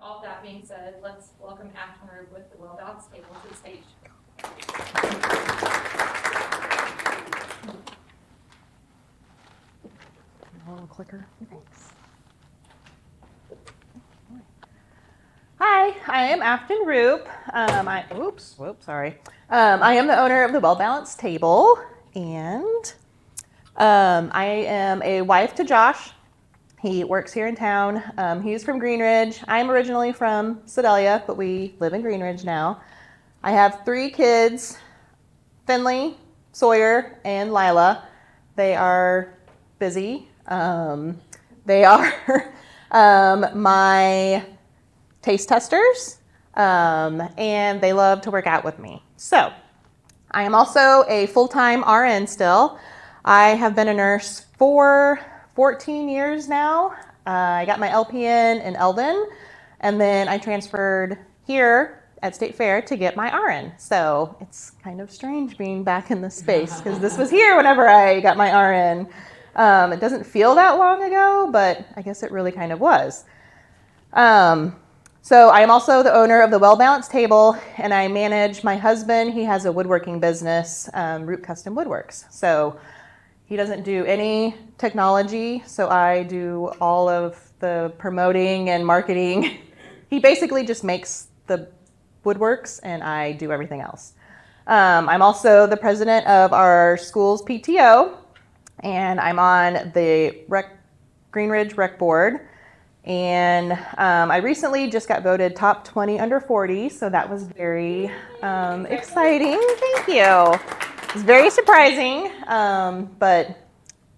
all that being said, let's welcome Afton Rube with the Well Balanced Table to the stage. A little clicker. Thanks. Hi, I am Afton Roop. I am the owner of the Well Balanced Table, and I am a wife to Josh. He works here in town. He's from Green Ridge. I'm originally from Sedalia, but we live in Green Ridge now. I have 3 kids, Finley, Sawyer, and Lila. They are busy. They are my taste testers, and they love to work out with me. So I am also a full-time RN still. I have been a nurse for 14 years now. I got my LPN in Eldon, and then I transferred here at State Fair to get my RN. So it's kind of strange being back in this space because this was here whenever I got my RN. It doesn't feel that long ago, but I guess it really kind of was. So I am also the owner of the Well Balanced Table, and I manage my husband. He has a woodworking business, Root Custom Woodworks. So he doesn't do any technology, so I do all of the promoting and marketing. He basically just makes the woodworks, and I do everything else. I'm also the president of our school's PTO, and I'm on the Green Ridge Rec Board. And I recently just got voted top 20 under 40, so that was very exciting. Thank you. It was very surprising, but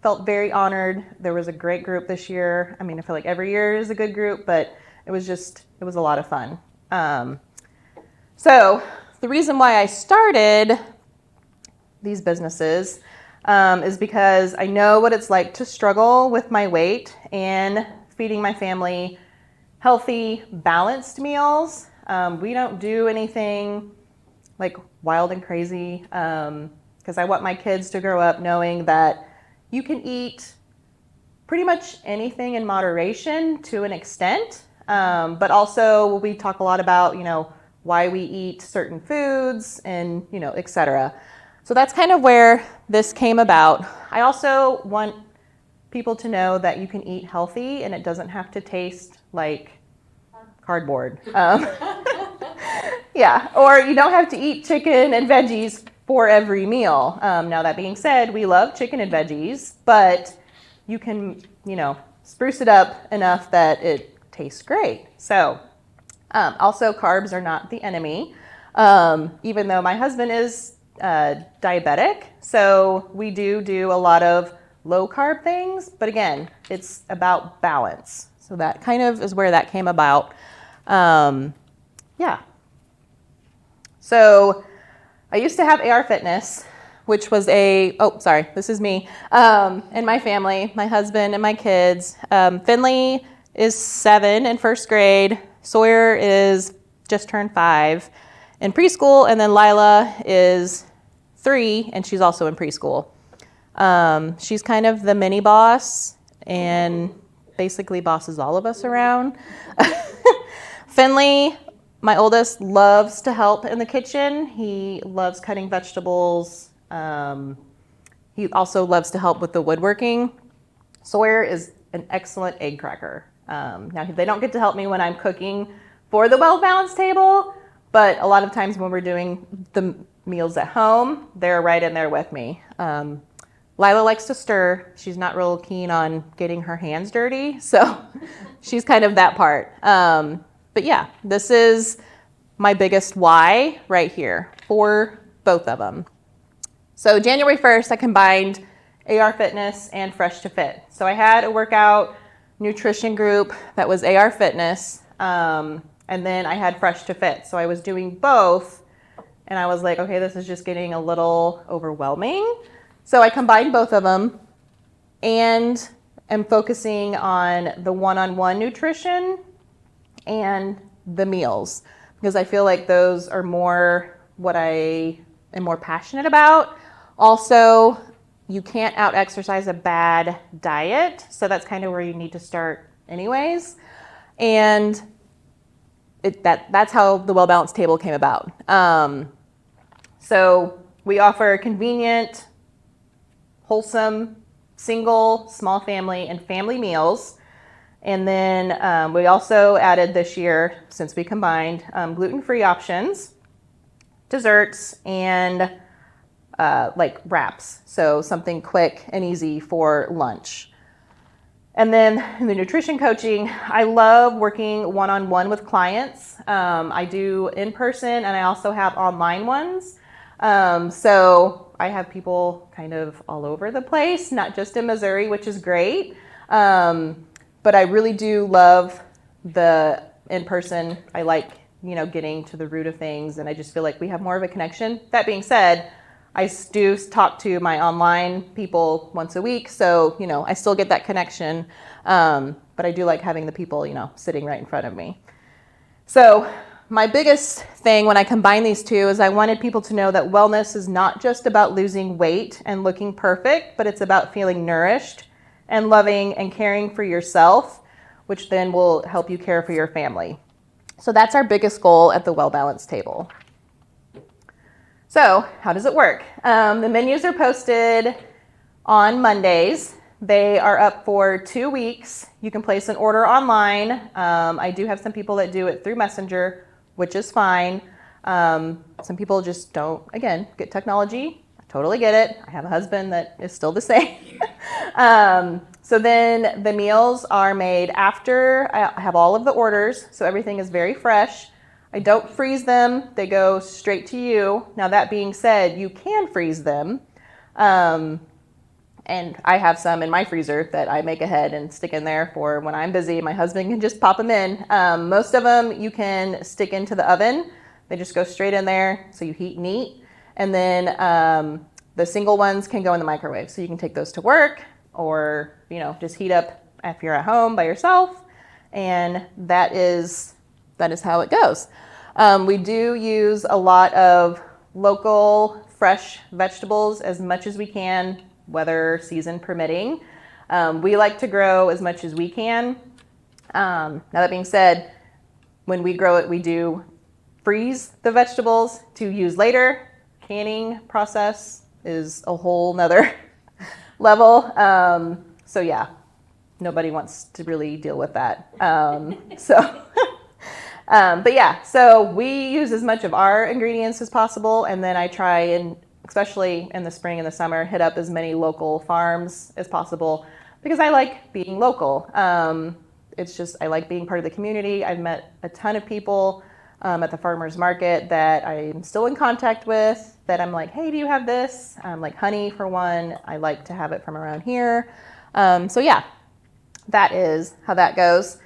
felt very honored. There was a great group this year. I mean, I feel like every year is a good group, but it was a lot of fun. So the reason why I started these businesses is because I know what it's like to struggle with my weight and feeding my family healthy, balanced meals. We don't do anything like wild and crazy because I want my kids to grow up knowing that you can eat pretty much anything in moderation to an extent, but also we talk a lot about, why we eat certain foods and, et cetera. So that's kind of where this came about. I also want people to know that you can eat healthy and it doesn't have to taste like cardboard. Yeah, or you don't have to eat chicken and veggies for every meal. Now that being said, we love chicken and veggies, but you can, spruce it up enough that it tastes great. So also carbs are not the enemy, even though my husband is diabetic. So we do a lot of low carb things, but again, it's about balance. So that kind of is where that came about. Yeah. So I used to have AR Fitness, which was this is me, and my family, my husband and my kids. Finley is 7 in first grade. Sawyer is just turned 5 in preschool, and then Lila is 3, and she's also in preschool. She's kind of the mini boss and basically bosses all of us around. Finley, my oldest, loves to help in the kitchen. He loves cutting vegetables. He also loves to help with the woodworking. Sawyer is an excellent egg cracker. Now, they don't get to help me when I'm cooking for the Well Balanced Table, but a lot of times when we're doing the meals at home, they're right in there with me. Lila likes to stir. She's not real keen on getting her hands dirty, so she's kind of that part. But yeah, this is my biggest why right here for both of them. So January 1st, I combined AR Fitness and Fresh to Fit. So I had a workout nutrition group that was AR Fitness, and then I had Fresh to Fit. So I was doing both, and I was like, okay, this is just getting a little overwhelming. So I combined both of them and am focusing on the one-on-one nutrition and the meals because I feel like those are more what I am more passionate about. Also, you can't out-exercise a bad diet, so that's kind of where you need to start anyways. And that's how the Well Balanced table came about. So we offer convenient, wholesome, single, small family, and family meals. And then we also added this year, since we combined, gluten-free options, desserts, and like wraps. So something quick and easy for lunch. And then in the nutrition coaching, I love working one-on-one with clients. I do in person and I also have online ones. So I have people kind of all over the place, not just in Missouri, which is great. But I really do love the in-person. I like, getting to the root of things, and I just feel like we have more of a connection. That being said, I do talk to my online people once a week, so, I still get that connection. But I do like having the people, sitting right in front of me. So my biggest thing when I combine these two is I wanted people to know that wellness is not just about losing weight and looking perfect, but it's about feeling nourished and loving and caring for yourself, which then will help you care for your family. So that's our biggest goal at the Well Balanced table. So how does it work? The menus are posted on Mondays. They are up for 2 weeks. You can place an order online. I do have some people that do it through Messenger, which is fine. Some people just don't, again, get technology. I totally get it. I have a husband that is still the same. So then the meals are made after I have all of the orders, so everything is very fresh. I don't freeze them. They go straight to you. Now, that being said, you can freeze them. And I have some in my freezer that I make ahead and stick in there for when I'm busy. My husband can just pop them in. Most of them you can stick into the oven. They just go straight in there, so you heat and eat. And then the single ones can go in the microwave. So you can take those to work or, just heat up if you're at home by yourself. And that is how it goes. We do use a lot of local fresh vegetables as much as we can, weather season permitting. We like to grow as much as we can. Now that being said, when we grow it, we do freeze the vegetables to use later. Canning process is a whole nother level. So yeah, nobody wants to really deal with that. But yeah, so we use as much of our ingredients as possible, and then I try and, especially in the spring and the summer, hit up as many local farms as possible because I like being local. It's just, I like being part of the community. I've met a ton of people at the farmer's market that I'm still in contact with that I'm like, hey, do you have this? Like honey for one, I like to have it from around here. So yeah, that is how that goes.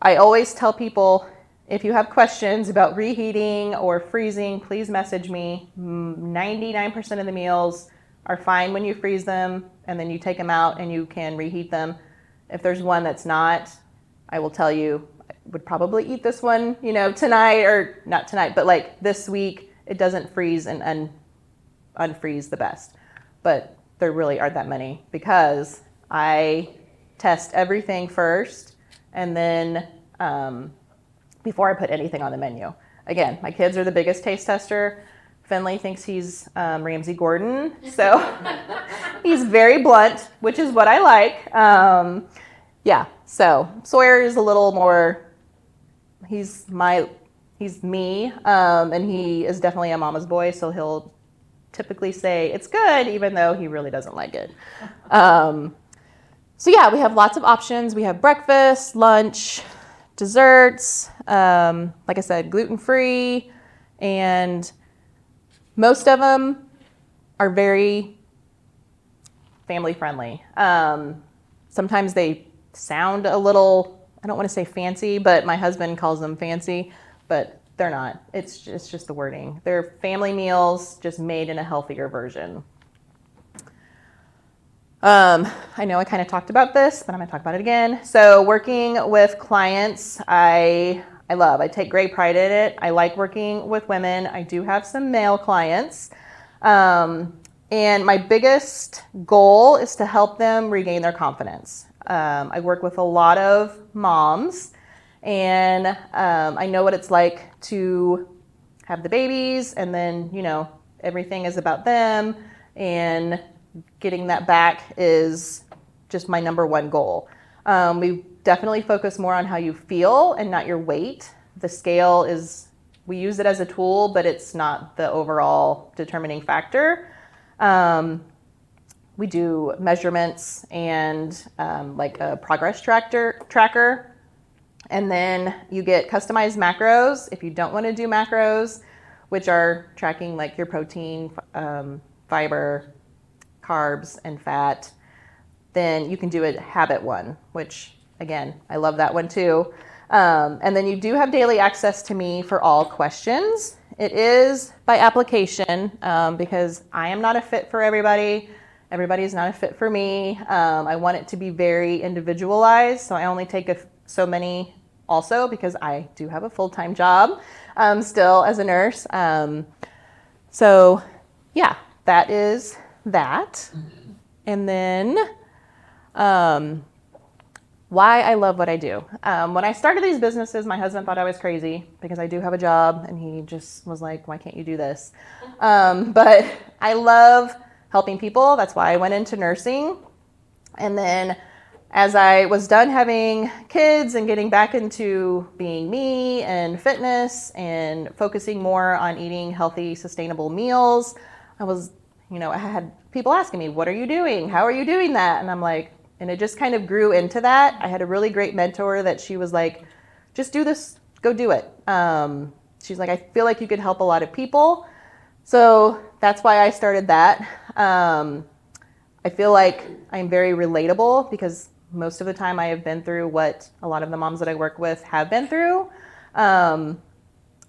I always tell people, if you have questions about reheating or freezing, please message me. 99% of the meals are fine when you freeze them, and then you take them out and you can reheat them. If there's one that's not, I will tell you, I would probably eat this one, tonight, or not tonight, but like this week. It doesn't freeze and unfreeze the best. But there really aren't that many because I test everything first and then before I put anything on the menu. Again, my kids are the biggest taste tester. Finley thinks he's Ramsay Gordon, so he's very blunt, which is what I like. Yeah, so Sawyer is a little more, he's me, and he is definitely a mama's boy, so he'll typically say it's good, even though he really doesn't like it. So yeah, we have lots of options. We have breakfast, lunch, desserts, like I said, gluten-free, and most of them are very family-friendly. Sometimes they sound a little, I don't want to say fancy, but my husband calls them fancy, but they're not. It's just the wording. They're family meals, just made in a healthier version. I know I kind of talked about this, but I'm going to talk about it again. So working with clients, I love. I take great pride in it. I like working with women. I do have some male clients. And my biggest goal is to help them regain their confidence. I work with a lot of moms, And I know what it's like to have the babies, and then, everything is about them, and getting that back is just my number one goal. We definitely focus more on how you feel and not your weight. The scale we use it as a tool, but it's not the overall determining factor. We do measurements and like a progress tracker. And then you get customized macros if you don't want to do macros, which are tracking like your protein, fiber, carbs, and fat. Then you can do a habit one, which again, I love that one too. And then you do have daily access to me for all questions. It is by application because I am not a fit for everybody. Everybody is not a fit for me. I want it to be very individualized, so I only take so many also because I do have a full-time job still as a nurse. So yeah, that is that. And then why I love what I do. When I started these businesses, my husband thought I was crazy because I do have a job, and he just was like, why can't you do this? But I love helping people. That's why I went into nursing. And then as I was done having kids and getting back into being me and fitness and focusing more on eating healthy, sustainable meals, I had people asking me, what are you doing? How are you doing that? And I'm like, and it just kind of grew into that. I had a really great mentor that she was like, just do this, go do it. She's like, I feel like you could help a lot of people. So that's why I started that. I feel like I'm very relatable because most of the time I have been through what a lot of the moms that I work with have been through. And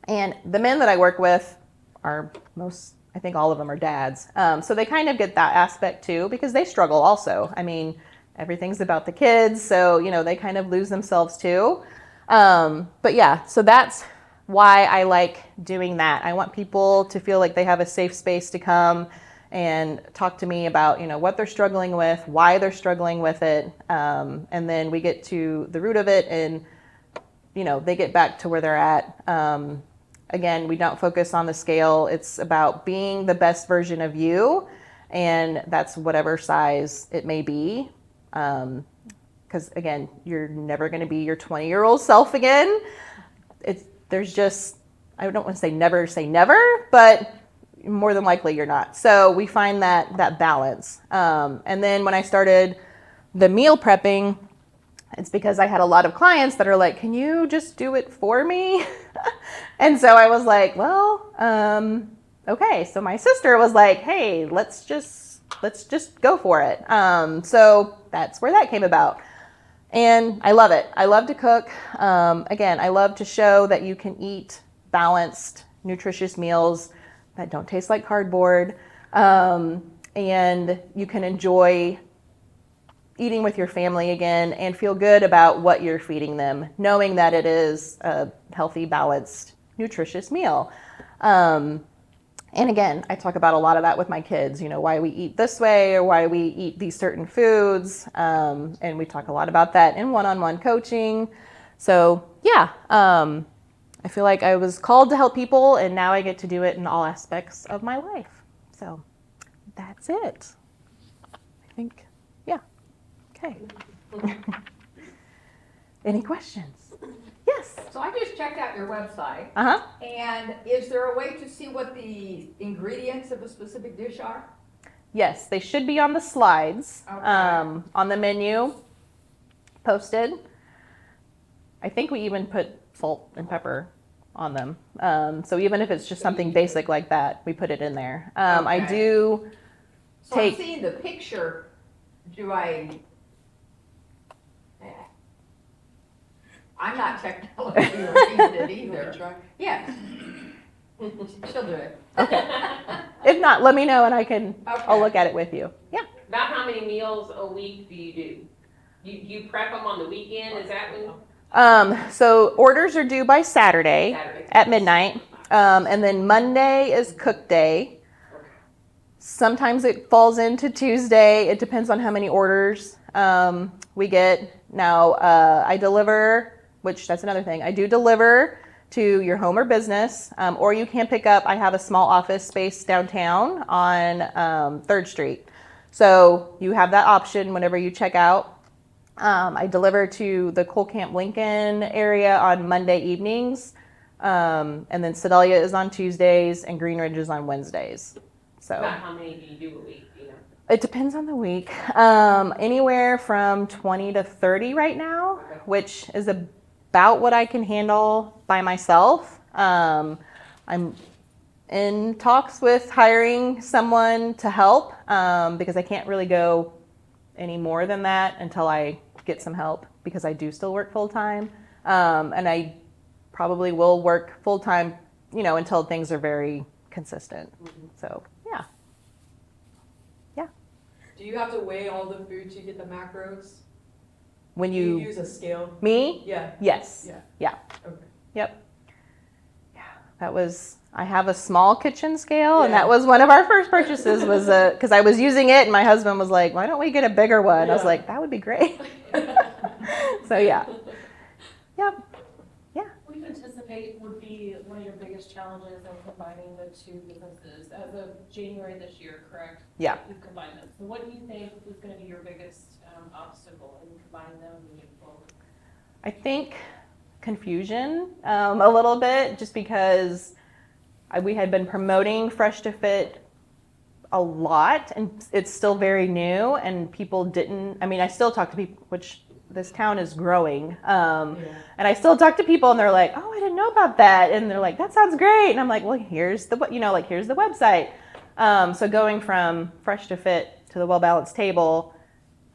the men that I work with I think all of them are dads. So they kind of get that aspect too because they struggle also. I mean, everything's about the kids, so, they kind of lose themselves too. But yeah, so that's why I like doing that. I want people to feel like they have a safe space to come and talk to me about, what they're struggling with, why they're struggling with it. And then we get to the root of it and, they get back to where they're at. Again, we don't focus on the scale. It's about being the best version of you. And that's whatever size it may be. Because again, you're never going to be your 20-year-old self again. I don't want to say never, but more than likely you're not. So we find that balance. And then when I started the meal prepping, it's because I had a lot of clients that are like, can you just do it for me? And so I was like, well, okay. So my sister was like, hey, let's just go for it. So that's where that came about. And I love it. I love to cook. Again, I love to show that you can eat balanced, nutritious meals that don't taste like cardboard. And you can enjoy eating with your family again and feel good about what you're feeding them, knowing that it is a healthy, balanced, nutritious meal. And again, I talk about a lot of that with my kids, why we eat this way or why we eat these certain foods. And we talk a lot about that in one-on-one coaching. So yeah, I feel like I was called to help people, and now I get to do it in all aspects of my life. So that's it. I think, yeah. Okay. Any questions? Yes. So I just checked out your website. Uh-huh. And is there a way to see what the ingredients of a specific dish are? Yes, they should be on the slides, Okay. On the menu, posted. I think we even put salt and pepper on them. So even if it's just something basic like that, we put it in there. I Okay. do So take... I'm seeing the picture. I'm not technology oriented either. Yes. She'll do it. Okay. If not, let me know and I'll Okay. look at it with you. Yeah. About how many meals a week do you do? You prep them on the weekend, is that when? So orders are due by Saturday Saturday. at midnight. And then Monday is cook day. Sometimes it falls into Tuesday. It depends on how many orders we get. Now, I deliver which that's another thing. I do deliver to your home or business, or you can pick up. I have a small office space downtown on 3rd Street. So you have that option whenever you check out. I deliver to the Cole Camp Lincoln area on Monday evenings. And then Sedalia is on Tuesdays and Green Ridge is on Wednesdays. So About how many do you do a week, you know? it depends on the week. Anywhere from 20 to 30 right now, which is about what I can handle by myself. I'm in talks with hiring someone to help because I can't really go any more than that until I get some help because I do still work full time. And I probably will work full time, until things are very consistent. So, yeah. Do you have to weigh all the food to get the macros? When Do you you, use a scale? me? Yeah. Yes. Yeah. Okay. Yep. Yeah, I have a small kitchen scale, and Yeah. that was one of our first purchases was because I was using it, and my husband was like, why don't we get a bigger one? I was Yeah. like, that would be great. So, yeah. Yep. What do you anticipate would be one of your biggest challenges in combining the two businesses as of January this year, correct? Yeah. You've combined them. So what do you think is going to be your biggest obstacle in combining them moving forward? I think confusion a little bit just because we had been promoting Fresh to Fit a lot and it's still very new and people didn't, I still talk to people, which this town is growing. And I still talk to people and they're like, oh, I didn't know about that. And they're like, that sounds great. And I'm like, well, here's the website. So going from Fresh to Fit to the Well Balanced Table,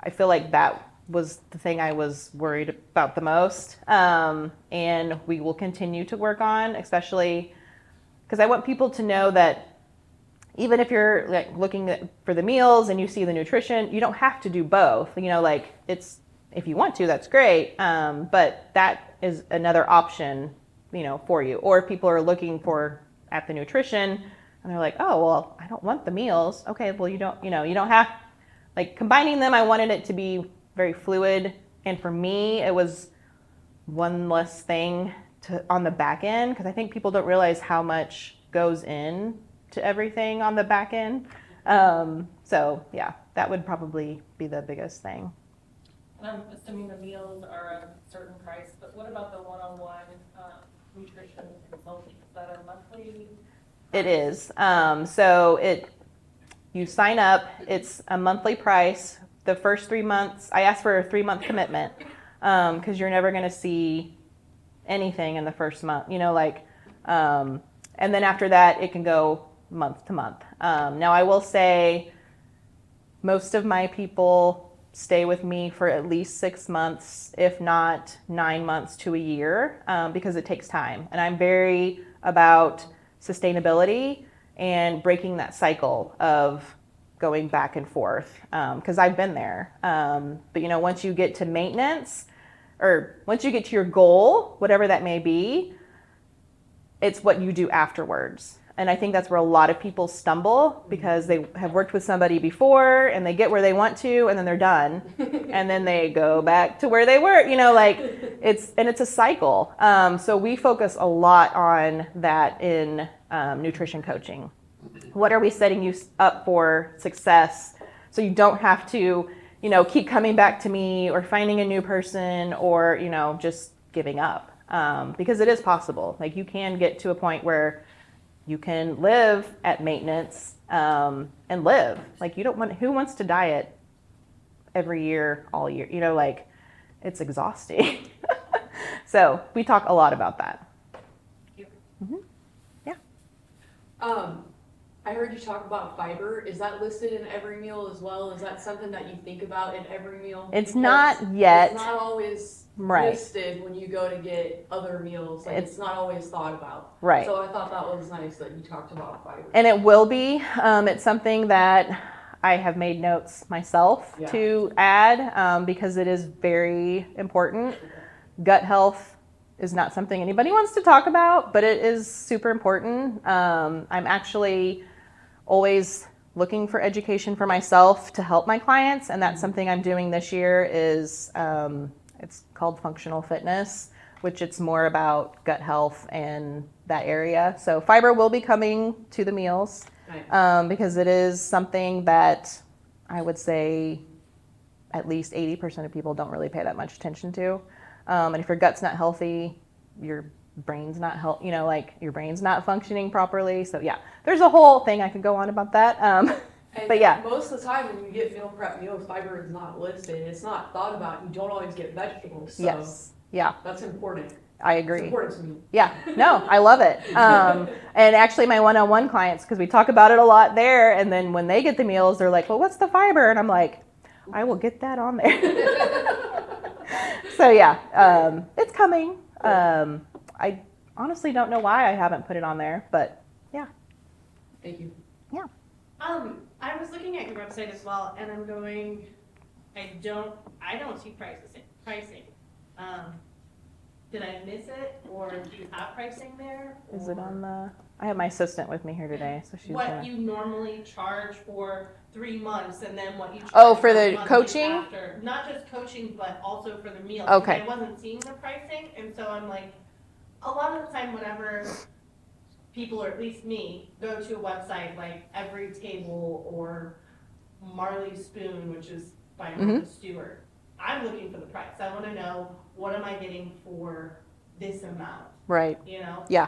I feel like that was the thing I was worried about the most. And we will continue to work on, especially because I want people to know that even if you're like looking for the meals and you see the nutrition, you don't have to do both. It's, if you want to, that's great. But that is another option, for you. Or if people are looking at the nutrition and they're like, oh, well, I don't want the meals. Okay, well, you don't have, combining them, I wanted it to be very fluid. And for me, it was one less thing on the back end because I think people don't realize how much goes in to everything on the back end. So yeah, that would probably be the biggest thing. And I'm assuming the meals are a certain price, but what about the one-on-one nutrition consulting? Is that a monthly? It is. You sign up, it's a monthly price. The first 3 months, I asked for a 3-month commitment because you're never going to see anything in the first month, and then after that, it can go month to month. Now, I will say most of my people stay with me for at least 6 months, if not 9 months to a year, because it takes time. And I'm very about sustainability and breaking that cycle of going back and forth, because I've been there. But once you get to maintenance, or once you get to your goal, whatever that may be, it's what you do afterwards. And I think that's where a lot of people stumble because they have worked with somebody before and they get where they want to and then they're done. And then they go back to where they were, it's a cycle. So we focus a lot on that in nutrition coaching. What are we setting you up for success so you don't have to, keep coming back to me or finding a new person or, just giving up. Because it is possible. You can get to a point where you can live at maintenance and live. Who wants to diet every year, all year? It's exhausting. So we talk a lot about that. Mm-hmm. Yeah. I heard you talk about fiber. Is that listed in every meal as well? Is that something that you think about in every meal? It's Because not yet. It's not always Right. listed when you go to get other meals. It's not always thought about. Right. So I thought that was nice that you talked about fiber. And it will be. It's something that I have made notes myself to add because it is very important. Gut health is not something anybody wants to talk about, but it is super important. I'm actually always looking for education for myself to help my clients, and that's something I'm doing this year is it's called functional fitness. which it's more about gut health and that area. So fiber will be coming to the meals because it is something that I would say at least 80% of people don't really pay that much attention to. And if your gut's not healthy, your brain's not like your brain's not functioning properly. So yeah, there's a whole thing I could go on about that. But yeah. Most of the time when you get meal prep meals, fiber is not listed. It's not thought about. You don't always get vegetables. So Yes. Yeah. that's important. I agree. It's important to me. Yeah, no, I love it. And actually my one-on-one clients, because we talk about it a lot there, and then when they get the meals, they're like, well, what's the fiber? And I'm like, I will get that on there. So yeah, it's coming. I honestly don't know why I haven't put it on there, but yeah. Thank you. I was looking at your website as well, and I'm going, I don't see pricing. Did I miss it, or do you have pricing there? Is it on I have my assistant with me here today, so she's What gonna. you normally charge for 3 months, and then what you charge Oh, for the monthly coaching? after. Not just coaching, but also for the meals. Okay. I wasn't seeing the pricing, and so I'm like, a lot of the time whenever people, or at least me, go to a website like Every Table or Marley Spoon, which is by Martha Stewart, I'm looking for the price. I want to know, what am I getting for this amount, Right, you know? yeah,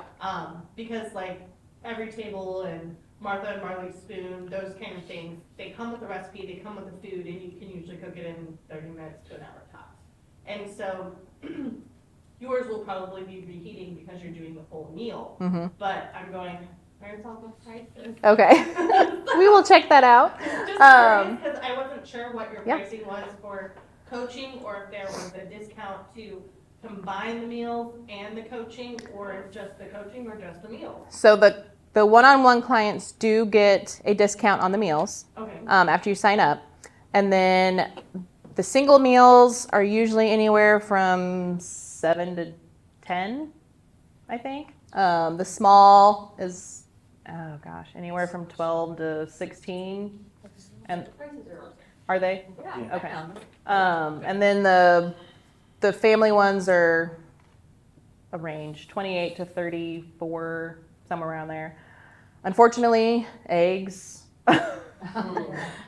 Because like Every Table and Martha and Marley Spoon, those kind of things, they come with the recipe, they come with the food, and you can usually cook it in 30 minutes to an hour tops. And so yours will probably be reheating because you're doing the full meal. But I'm going, where's all the prices? okay. We will check that out. Just curious, because I wasn't sure what your Yeah. pricing was for coaching, or if there was a discount to combine the meals and the coaching, or if just the coaching or just the meals. So the one-on-one clients do get a discount on the meals Okay. after you sign up. And then the single meals are usually anywhere from 7 to 10, I think. The small is, oh gosh, anywhere from 12 to 16. And are they? Yeah. Okay. And then the family ones are a range, 28 to 34, somewhere around there. Unfortunately, eggs,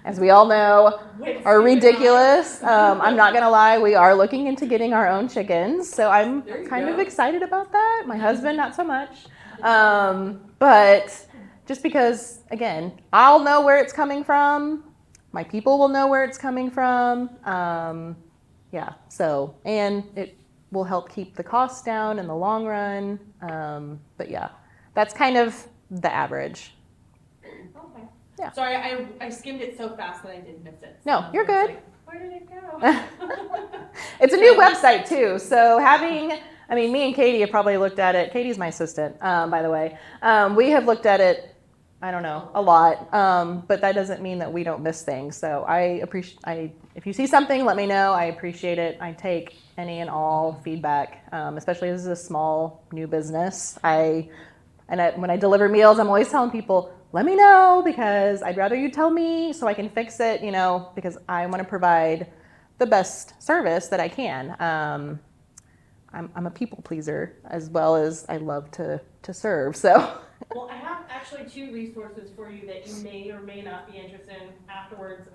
as we all know, are ridiculous. I'm not gonna lie, we are looking into getting our own chickens, so I'm There you kind of go. excited about that. My husband, not so much. But just because, again, I'll know where it's coming from. My people will know where it's coming from. Yeah, so, and it will help keep the costs down in the long run. But yeah, that's kind of the average. Okay. Yeah. Sorry, I skimmed it so fast that I did miss it. No, So you're I was good. like, where did it go? It's a new website too, so me and Katie have probably looked at it. Katie's my assistant, by the way. We have looked at it, I don't know, a lot, but that doesn't mean that we don't miss things. So if you see something, let me know. I appreciate it. I take any and all feedback, especially as this is a small new business. When I deliver meals, I'm always telling people, let me know, because I'd rather you tell me so I can fix it, because I want to provide the best service that I can. I'm a people pleaser as well as I love to serve. So Well, I have actually 2 resources for you that you may or may not be interested in afterwards.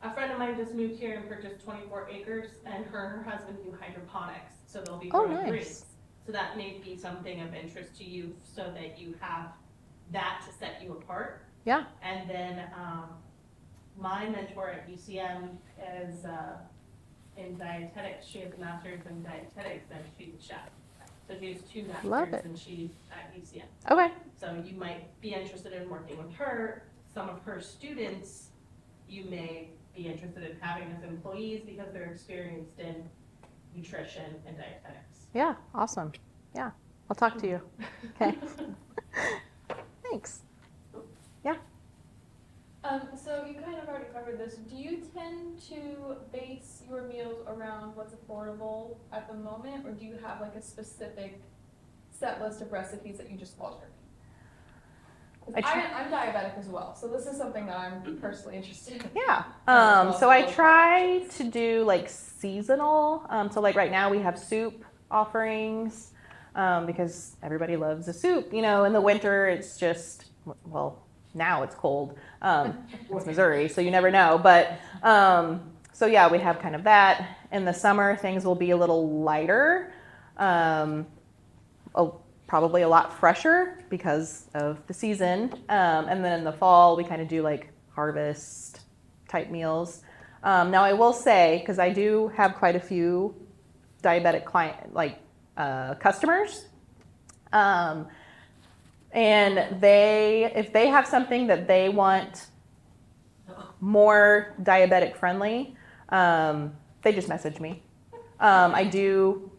A friend of mine just moved here and purchased 24 acres, and her and her husband do hydroponics, so they'll be growing nice. greens. So that may be something of interest to you, so that you have that to set you apart. yeah, And then my mentor at UCM is in dietetics. She has a master's in dietetics, and she's a chef. So she has 2 Love masters, it. and she's at UCM. okay, So you might be interested in working with her. Some of her students, you may be interested in having as employees because they're experienced in nutrition and dietetics. yeah, awesome. Yeah, I'll talk to you. Okay. Thanks. So you kind of already covered this. Do you tend to base your meals around what's affordable at the moment, or do you have like a specific set list of recipes that you just alter? I'm diabetic as well, so this is something that I'm personally interested in. Yeah. Well, So I well, try to do like seasonal. So like right now we have soup offerings because everybody loves a soup. You know, in the winter, it's just, well, now it's cold. It's Missouri, so you never know. But so yeah, we have kind of that. In the summer, things will be a little lighter, probably a lot fresher because of the season. And then in the fall, we kind of do like harvest type meals. Now I will say, because I do have quite a few diabetic customers, and if they have something that they want more diabetic friendly, they just message me. I do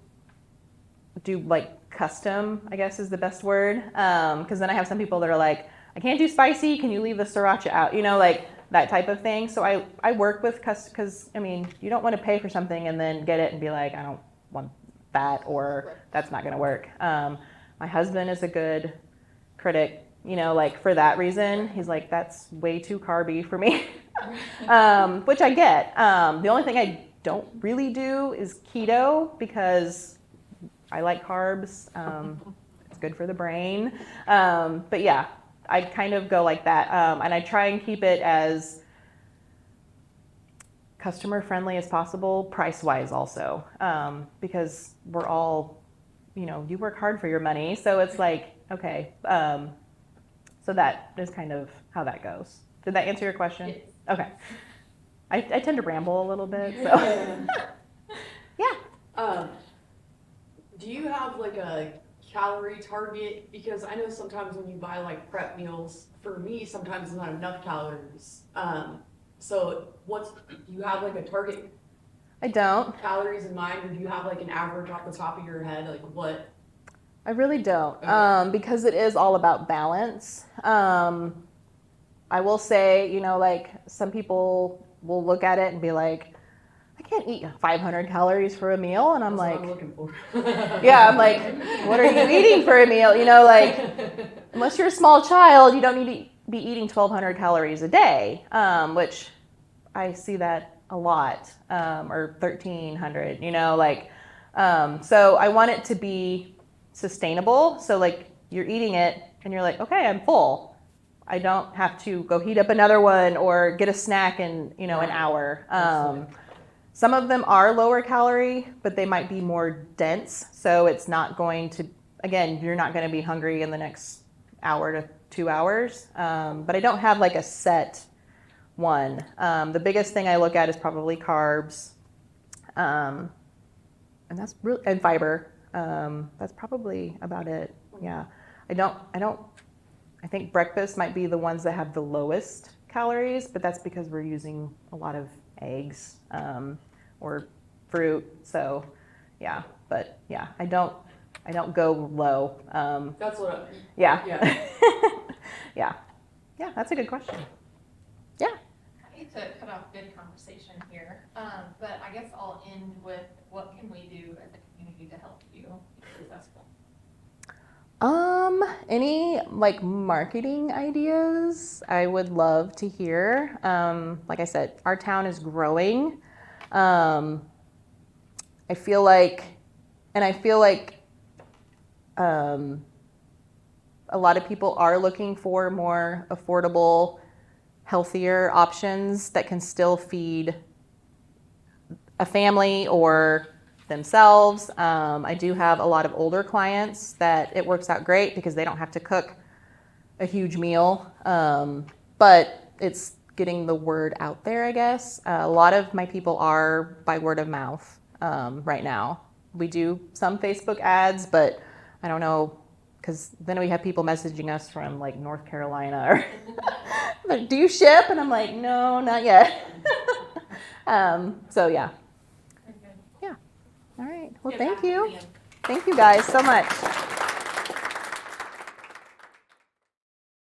like custom, I guess is the best word, because then I have some people that are like, I can't do spicy, can you leave the sriracha out? You know, like that type of thing. So I work with because I mean, you don't want to pay for something and then get it and be like, I don't want that, or that's not going to work. My husband is a good critic, you know, like for that reason. He's like, that's way too carby for me, which I get. The only thing I don't really do is keto because I like carbs. It's good for the brain. But yeah, I kind of go like that. And I try and keep it as customer friendly as possible, price wise also, because we're all, you know, you work hard for your money. So it's like, okay. So that is kind of how that goes. Did that answer your question? Yes. Okay. I tend to ramble a little bit, so. Yeah. Do you have like a calorie target? Because I know sometimes when you buy like prep meals, for me, sometimes it's not enough calories. So do you have like a target I don't. calories in mind, or do you have like an average off the top of your head? Like what? I really don't, Okay. because it is all about balance. I will say, you know, like some people will look at it and be like, I can't eat 500 calories for a meal. And I'm That's like, what I'm looking for. yeah, I'm like, what are you eating for a meal? You know, like, unless you're a small child, you don't need to be eating 1,200 calories a day, which I see that a lot, or 1,300, you know, like, so I want it to be sustainable. So like you're eating it and you're like, okay, I'm full. I don't have to go heat up another one or get a snack in, you know, an hour. Some of them are lower calorie, but they might be more dense. So it's not going to, again, you're not going to be hungry in the next hour to 2 hours. But I don't have like a set one. The biggest thing I look at is probably carbs. And that's really, and fiber. That's probably about it. Yeah. I think breakfast might be the ones that have the lowest calories, but that's because we're using a lot of eggs, or fruit. So yeah, but yeah, I don't go low. That's what Yeah. Yeah. Yeah, that's a good question. I hate to cut off good conversation here, but I guess I'll end with what can we do as a community to help you be successful? Any like marketing ideas I would love to hear. Like I said, our town is growing. I feel like a lot of people are looking for more affordable, healthier options that can still feed a family or themselves. I do have a lot of older clients that it works out great because they don't have to cook a huge meal, but it's getting the word out there, I guess. A lot of my people are by word of mouth right now. We do some Facebook ads, but I don't know, because then we have people messaging us from like North Carolina or like, do you ship? And I'm like, no, not yet. So yeah. All right. Well, thank you. Thank you guys so much.